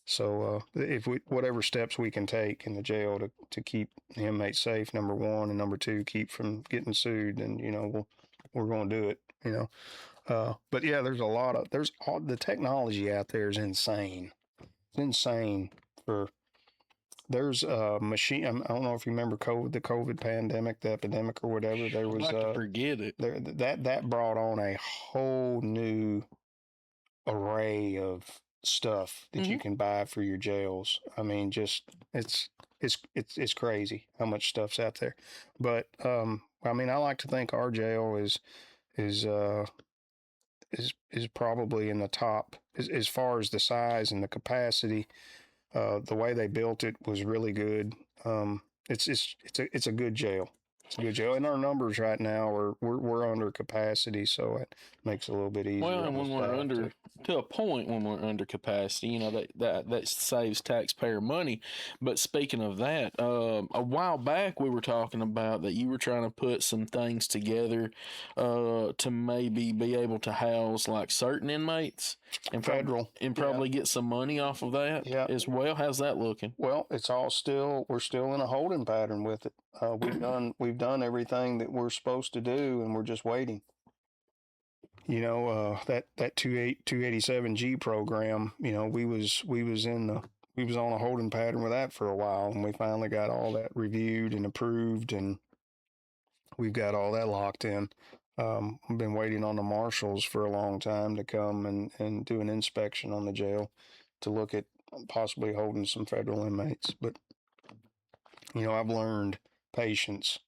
[SPEAKER 1] So if whatever steps we can take in the jail to keep the inmates safe, number one, and number two, keep from getting sued, then we're going to do it. But yeah, the technology out there is insane. It's insane. There's a machine. I don't know if you remember the COVID pandemic, the epidemic or whatever. There was
[SPEAKER 2] I'd like to forget it.
[SPEAKER 1] that brought on a whole new array of stuff that you can buy for your jails. I mean, just it's crazy how much stuff's out there. But I mean, I like to think our jail is probably in the top as far as the size and the capacity. The way they built it was really good. It's a good jail. It's a good jail, and our numbers right now we're under capacity, so it makes it a little bit easier.
[SPEAKER 2] Well,
[SPEAKER 1] on
[SPEAKER 2] and
[SPEAKER 1] the
[SPEAKER 2] when we're
[SPEAKER 1] staff
[SPEAKER 2] under to a point when we're under capacity, you know that saves taxpayer money. But speaking of that, a while back we were talking about that you were trying to put some things together, to maybe be able to house like certain inmates and
[SPEAKER 1] federal,
[SPEAKER 2] probably get some money off of that
[SPEAKER 1] Yeah.
[SPEAKER 2] as well. How's that looking?
[SPEAKER 1] Well, it's all still we're still in a holding pattern with it. We've done everything that we're supposed to do, and we're just waiting. You know, that 287G program. You know, we was on a holding pattern with that for a while, and we finally got all that reviewed and approved, and we've got all that locked in. I've been waiting on the marshals for a long time to come and do an inspection on the jail to look at possibly holding some federal inmates. But, you know, I've learned patience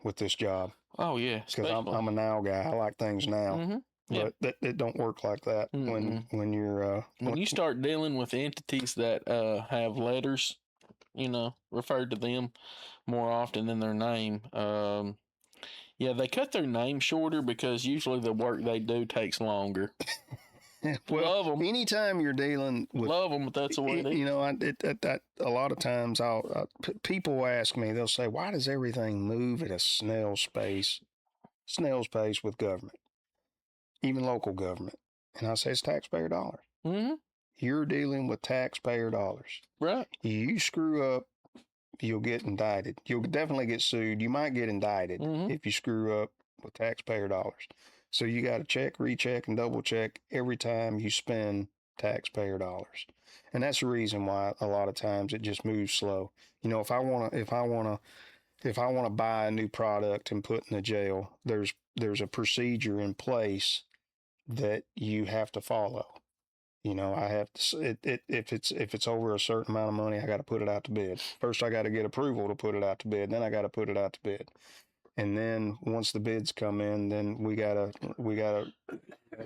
[SPEAKER 1] with this job
[SPEAKER 2] Oh yeah,
[SPEAKER 1] because I'm a now guy. I like things now.
[SPEAKER 2] Mm-hmm. Yeah.
[SPEAKER 1] But it don't work like that when you're
[SPEAKER 2] when you start dealing with entities that have letters, you know, referred to them more often than their name. Yeah, they cut their name shorter because usually the work they do takes longer.
[SPEAKER 1] well,
[SPEAKER 2] Love them.
[SPEAKER 1] Anytime you're dealing with
[SPEAKER 2] Love them, but that's the way it is.
[SPEAKER 1] You know, a lot of times people ask me, they'll say, "Why does everything move at a snail's pace with government, even local government?" And I say, "It's taxpayer dollars.
[SPEAKER 2] Mm-hmm.
[SPEAKER 1] You're dealing with taxpayer dollars.
[SPEAKER 2] Right.
[SPEAKER 1] You screw up, you'll get indicted. You'll definitely get sued. You might get indicted if you screw up with taxpayer dollars. So you got to check, recheck, and double check every time you spend taxpayer dollars. And that's the reason why a lot of times it just moves slow. You know, if I want to buy a new product and put in the jail, there's a procedure in place that you have to follow. You know, I have to, if it's over a certain amount of money, I got to put it out to bid. First, I got to get approval to put it out to bid. Then I got to put it out to bid. And then once the bids come in, then we gotta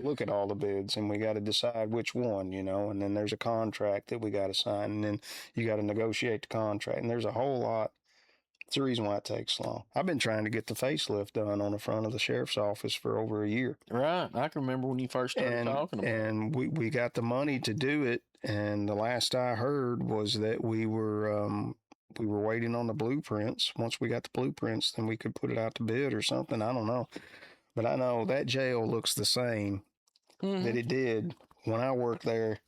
[SPEAKER 1] look at all the bids, and we gotta decide which one, you know. And then there's a contract that we gotta sign, and then you gotta negotiate the contract. And there's a whole lot. It's the reason why it takes long. I've been trying to get the facelift done on the front of the sheriff's office for over a year.
[SPEAKER 2] Right. I can remember when you first started talking about it.
[SPEAKER 1] And we got the money to do it. And the last I heard was that we were waiting on the blueprints. Once we got the blueprints, then we could put it out to bid or something. I don't know. But I know that jail looks the same that it did when I worked there.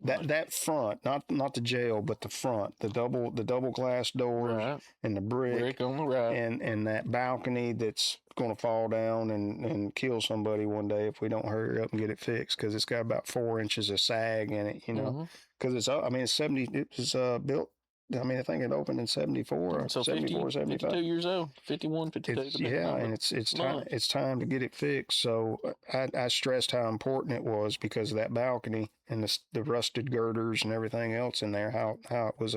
[SPEAKER 1] That front, not the jail, but the front, the double glass doors and the brick
[SPEAKER 2] on the right,
[SPEAKER 1] and that balcony that's going to fall down and kill somebody one day if we don't hurry up and get it fixed, because it's got about 4 inches of sag in it, you know, because it's 70. It was built. I mean, I think it opened in 74,
[SPEAKER 2] so
[SPEAKER 1] 74, 75.
[SPEAKER 2] 52 years old, 51, 52.
[SPEAKER 1] And it's time to get it fixed. So I stressed how important it was because of that balcony and the rusted girders and everything else in there, how it was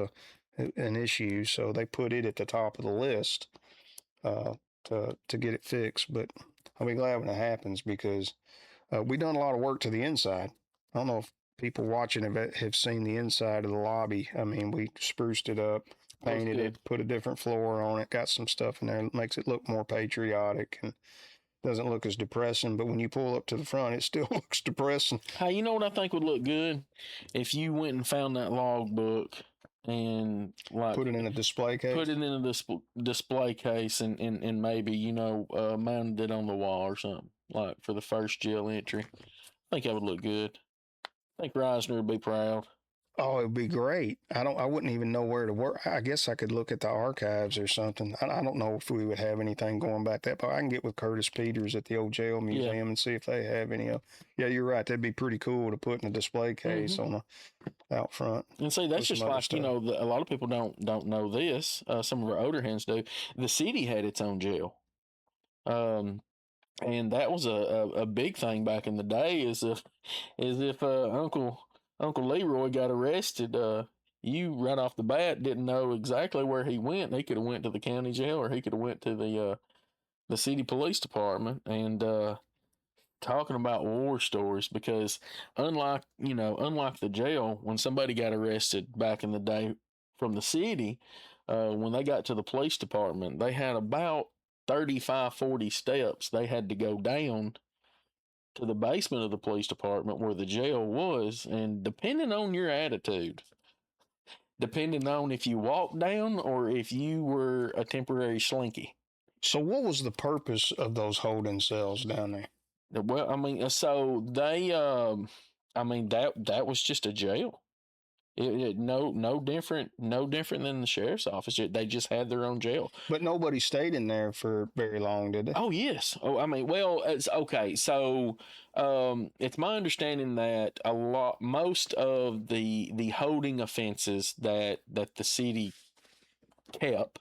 [SPEAKER 1] an issue. So they put it at the top of the list to get it fixed. But I'll be glad when it happens, because we've done a lot of work to the inside. I don't know if people watching have seen the inside of the lobby. I mean, we spruced it up, painted it, put a different floor on it, got some stuff in there that makes it look more patriotic and doesn't look as depressing. But when you pull up to the front, it still looks depressing.
[SPEAKER 2] Hey, you know what I think would look good? If you went and found that logbook and
[SPEAKER 1] put it in a display case.
[SPEAKER 2] Put it in a display case and maybe, you know, mounted it on the wall or something, like for the first jail entry. I think that would look good. I think Reisner would be proud.
[SPEAKER 1] Oh, it'd be great. I wouldn't even know where to work. I guess I could look at the archives or something. I don't know if we would have anything going back that, but I can get with Curtis Peters at the old jail museum and see if they have any. Yeah, you're right. That'd be pretty cool to put in a display case on out front.
[SPEAKER 2] And see, that's just like, you know, a lot of people don't know this. Some of our older hands do. The city had its own jail. And that was a big thing back in the day. Is if Uncle Leroy got arrested, you right off the bat didn't know exactly where he went. He could have went to the county jail, or he could have went to the city police department. And talking about war stories, because unlike the jail, when somebody got arrested back in the day from the city, when they got to the police department, they had about 35, 40 steps they had to go down to the basement of the police department where the jail was. And depending on your attitude, depending on if you walked down or if you were a temporary slinky.
[SPEAKER 1] So what was the purpose of those holding cells down there?
[SPEAKER 2] Well, I mean, so they, I mean, that was just a jail. No different, no different than the sheriff's office. They just had their own jail.
[SPEAKER 1] But nobody stayed in there for very long, did they?
[SPEAKER 2] Oh yes. Oh, I mean, well, it's okay. So, it's my understanding that most of the holding offenses that the city kept,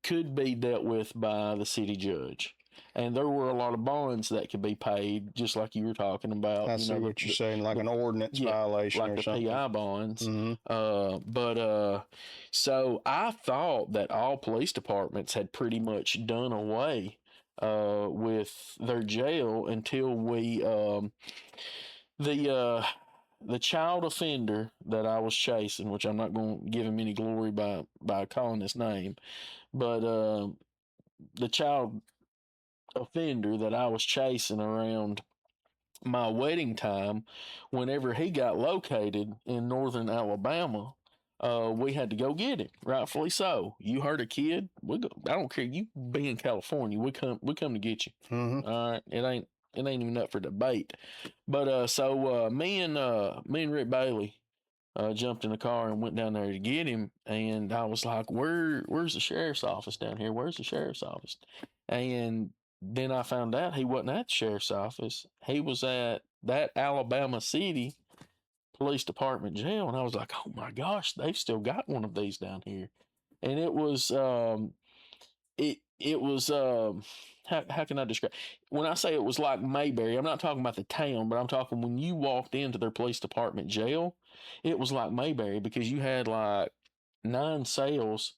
[SPEAKER 2] could be dealt with by the city judge. And there were a lot of bonds that could be paid, just like you were talking about.
[SPEAKER 1] I see what you're saying, like an ordinance violation
[SPEAKER 2] like
[SPEAKER 1] or
[SPEAKER 2] the
[SPEAKER 1] something.
[SPEAKER 2] PI bonds.
[SPEAKER 1] Mm-hmm.
[SPEAKER 2] So I thought that all police departments had pretty much done away with their jail until the child offender that I was chasing, which I'm not going to give him any glory by calling his name, but the child offender that I was chasing around my wedding time, whenever he got located in northern Alabama, we had to go get him. Rightfully so. You hurt a kid, I don't care. You be in California, we come to get you.
[SPEAKER 1] Mm-hmm.
[SPEAKER 2] All right, it ain't even up for debate. But so me and Rick Bailey jumped in the car and went down there to get him. And I was like, where's the sheriff's office down here? Where's the sheriff's office? And then I found out he wasn't at the sheriff's office. He was at that Alabama City Police Department jail. And I was like, oh my gosh, they've still got one of these down here. And it was, it was, how can I describe? When I say it was like Mayberry, I'm not talking about the town, but I'm talking when you walked into their police department jail, it was like Mayberry because you had like 9 cells,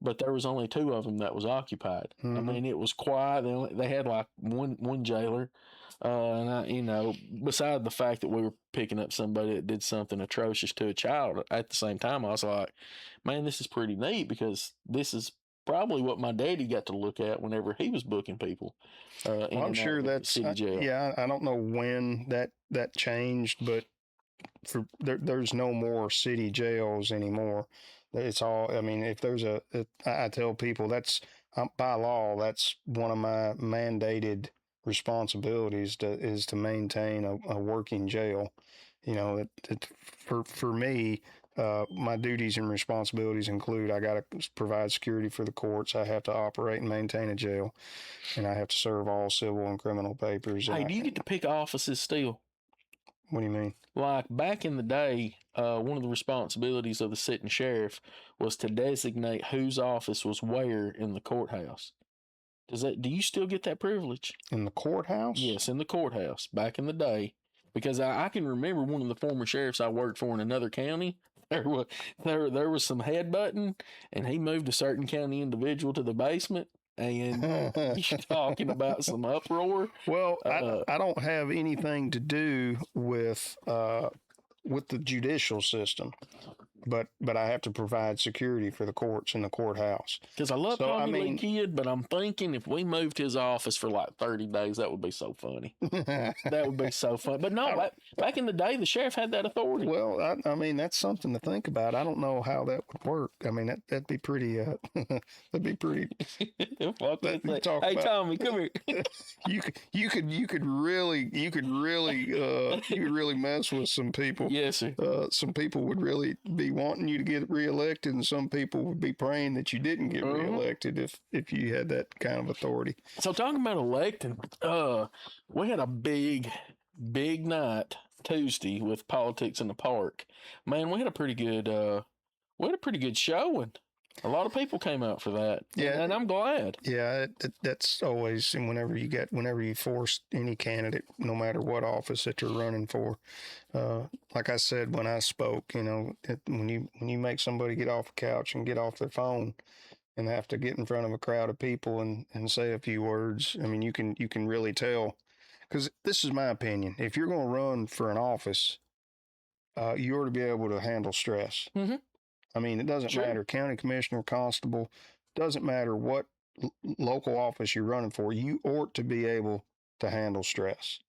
[SPEAKER 2] but there was only 2 of them that was occupied.
[SPEAKER 1] Mm-hmm.
[SPEAKER 2] I mean, it was quiet. They had like one jailer, and beside the fact that we were picking up somebody that did something atrocious to a child, at the same time, I was like, man, this is pretty neat because this is probably what my daddy got to look at whenever he was booking people.
[SPEAKER 1] Well, I'm sure that's
[SPEAKER 2] city jail.
[SPEAKER 1] Yeah, I don't know when that changed, but there's no more city jails anymore. It's all. I mean, if there's I tell people that's by law, that's one of my mandated responsibilities is to maintain a working jail. You know, for me, my duties and responsibilities include I got to provide security for the courts. I have to operate and maintain a jail, and I have to serve all civil and criminal papers.
[SPEAKER 2] Hey, do you get to pick offices still?
[SPEAKER 1] What do you mean?
[SPEAKER 2] Like back in the day, one of the responsibilities of the sitting sheriff was to designate whose office was where in the courthouse. Do you still get that privilege?
[SPEAKER 1] In the courthouse?
[SPEAKER 2] Yes, in the courthouse back in the day. Because I can remember one of the former sheriffs I worked for in another county. There was some headbutting, and he moved a certain county individual to the basement. And you're talking about some uproar.
[SPEAKER 1] Well, I don't have anything to do with the judicial system, but I have to provide security for the courts and the courthouse.
[SPEAKER 2] Because I love Tommy Lee Kidd, but I'm thinking if we moved his office for like 30 days, that would be so funny. That would be so fun. But no, back in the day, the sheriff had that authority.
[SPEAKER 1] Well, I mean, that's something to think about. I don't know how that would work. I mean, that'd be pretty. That'd be pretty.
[SPEAKER 2] Hey, Tommy, come here.
[SPEAKER 1] you could really mess with some people.
[SPEAKER 2] Yes, sir.
[SPEAKER 1] Some people would really be wanting you to get reelected, and some people would be praying that you didn't get reelected if you had that kind of authority.
[SPEAKER 2] So talking about electing, we had a big night Tuesday with politics in the park. Man, we had a pretty good showing. A lot of people came out for that. Yeah, and I'm glad.
[SPEAKER 1] Yeah, that's always, and whenever you force any candidate, no matter what office that you're running for, like I said when I spoke, when you make somebody get off the couch and get off their phone and have to get in front of a crowd of people and say a few words, I mean, you can really tell. Because this is my opinion. If you're going to run for an office, you ought to be able to handle stress.
[SPEAKER 2] Mm-hmm.
[SPEAKER 1] I mean, it doesn't matter, county commissioner, constable, doesn't matter what local office you're running for, you ought to be able to handle stress.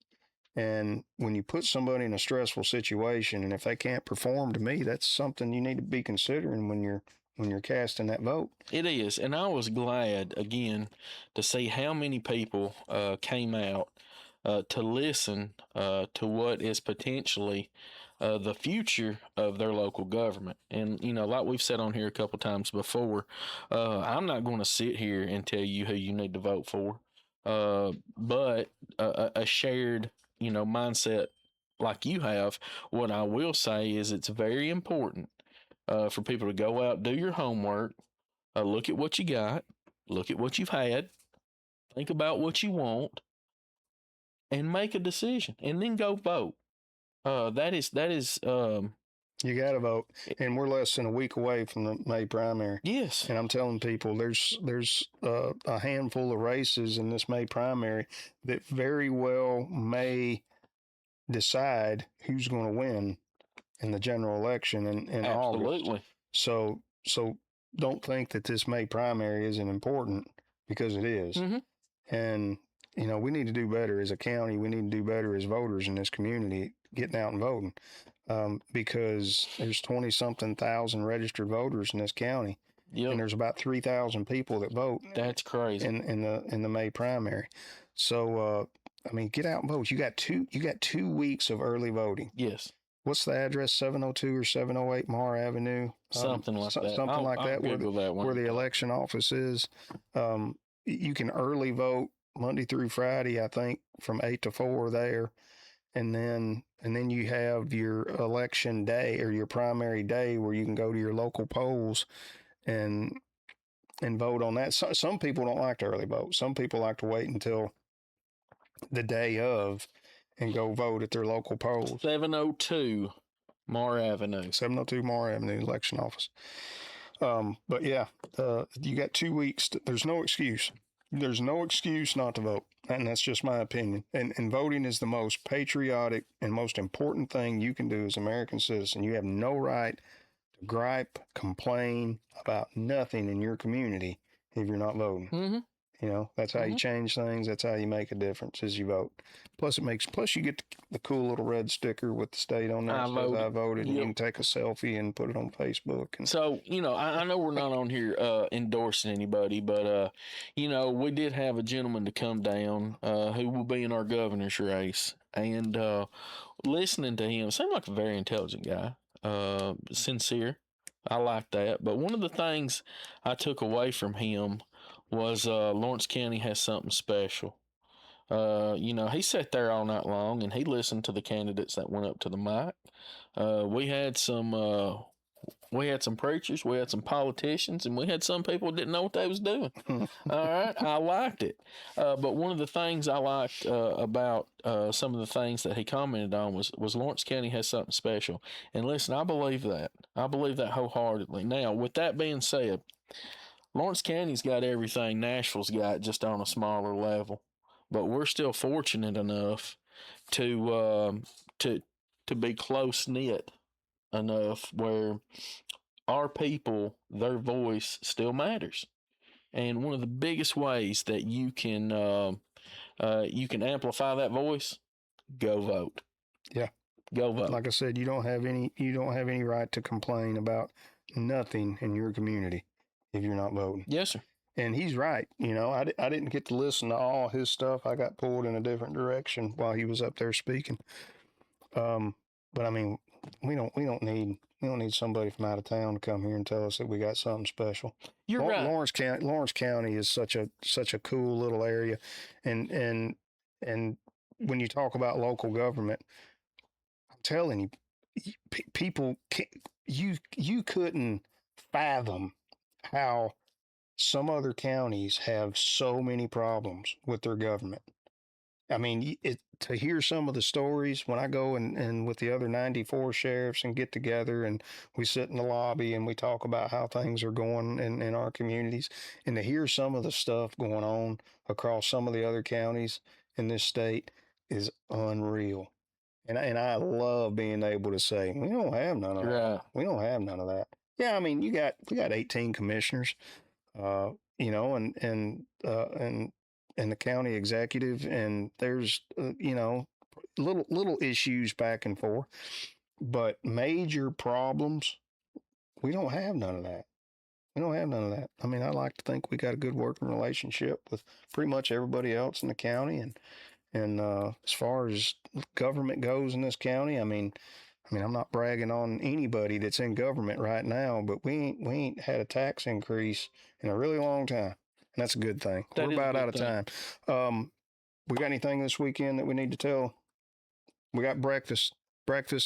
[SPEAKER 1] And when you put somebody in a stressful situation, and if they can't perform, to me, that's something you need to be considering when you're casting that vote.
[SPEAKER 2] It is, and I was glad again to see how many people came out to listen to what is potentially the future of their local government. And you know, like we've said on here a couple times before, I'm not going to sit here and tell you who you need to vote for, but a shared, you know, mindset like you have. What I will say is, it's very important for people to go out, do your homework, look at what you got, look at what you've had, think about what you want, and make a decision, and then go vote. That is.
[SPEAKER 1] You got to vote, and we're less than a week away from the May primary.
[SPEAKER 2] Yes.
[SPEAKER 1] And I'm telling people, there's a handful of races in this May primary that very well may decide who's going to win in the general election in August.
[SPEAKER 2] Absolutely.
[SPEAKER 1] So don't think that this May primary isn't important, because it is.
[SPEAKER 2] Mhm.
[SPEAKER 1] And you know, we need to do better as a county. We need to do better as voters in this community, getting out and voting, because there's 20 something thousand registered voters in this county,
[SPEAKER 2] Yep.
[SPEAKER 1] and there's about 3,000 people that vote
[SPEAKER 2] That's crazy.
[SPEAKER 1] in the May primary. So I mean, get out and vote. You got 2 weeks of early voting.
[SPEAKER 2] Yes.
[SPEAKER 1] What's the address? 702 or 708 Mar Avenue?
[SPEAKER 2] Something like that.
[SPEAKER 1] Something
[SPEAKER 2] I'll
[SPEAKER 1] like that.
[SPEAKER 2] Google that one.
[SPEAKER 1] Where the election office is. You can early vote Monday through Friday, I think, from 8 to 4 there, and then you have your election day, or your primary day, where you can go to your local polls and vote on that. Some people don't like to early vote. Some people like to wait until the day of and go vote at their local polls.
[SPEAKER 2] 702 Mar Avenue.
[SPEAKER 1] 702 Mar Avenue, election office. But yeah, you got 2 weeks. There's no excuse. There's no excuse not to vote. And that's just my opinion. And voting is the most patriotic and most important thing you can do as an American citizen. You have no right to gripe, complain about nothing in your community if you're not voting.
[SPEAKER 2] Mm-hmm.
[SPEAKER 1] You know, that's how you change things. That's how you make a difference, is you vote. Plus you get the cool little red sticker with the state on there that says I voted. And you can take a selfie and put it on Facebook. And
[SPEAKER 2] so, you know, I know we're not on here endorsing anybody, but, you know, we did have a gentleman to come down who will be in our governor's race. And listening to him, seemed like a very intelligent guy, sincere. I like that. But one of the things I took away from him was Lawrence County has something special. You know, he sat there all night long and he listened to the candidates that went up to the mic. We had some preachers, we had some politicians, and we had some people that didn't know what they was doing. All right, I liked it. But one of the things I liked about some of the things that he commented on was Lawrence County has something special. And listen, I believe that. I believe that wholeheartedly. Now, with that being said, Lawrence County's got everything Nashville's got, just on a smaller level. But we're still fortunate enough to be close knit enough where our people, their voice still matters. And one of the biggest ways that you can amplify that voice, go vote.
[SPEAKER 1] Yeah,
[SPEAKER 2] go vote.
[SPEAKER 1] Like I said, you don't have any right to complain about nothing in your community if you're not voting.
[SPEAKER 2] Yes, sir.
[SPEAKER 1] And he's right. You know, I didn't get to listen to all his stuff. I got pulled in a different direction while he was up there speaking. But I mean, we don't need somebody from out of town to come here and tell us that we got something special.
[SPEAKER 2] You're right.
[SPEAKER 1] Lawrence County is such a cool little area, and when you talk about local government, I'm telling you, people, you couldn't fathom how some other counties have so many problems with their government. I mean, to hear some of the stories when I go and with the other 94 sheriffs and get together and we sit in the lobby and we talk about how things are going in our communities, and to hear some of the stuff going on across some of the other counties in this state is unreal. And I love being able to say, we don't have none of that. We don't have none of that. Yeah, I mean, we got 18 commissioners. and the county executive, and there's little issues back and forth, but major problems, we don't have none of that. We don't have none of that. I mean, I like to think we got a good working relationship with pretty much everybody else in the county, and as far as government goes in this county, I mean, I'm not bragging on anybody that's in government right now, but we ain't had a tax increase in a really long time, and that's a good thing.
[SPEAKER 2] That
[SPEAKER 1] We're
[SPEAKER 2] is a
[SPEAKER 1] about
[SPEAKER 2] good
[SPEAKER 1] out of
[SPEAKER 2] thing.
[SPEAKER 1] time. We got anything this weekend that we need to tell? We got breakfast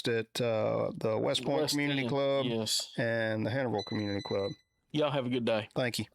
[SPEAKER 1] at the West Point
[SPEAKER 2] West
[SPEAKER 1] Community
[SPEAKER 2] End,
[SPEAKER 1] Club
[SPEAKER 2] yes.
[SPEAKER 1] and the Hannibal Community Club.
[SPEAKER 2] Y'all have a good day.
[SPEAKER 1] Thank you.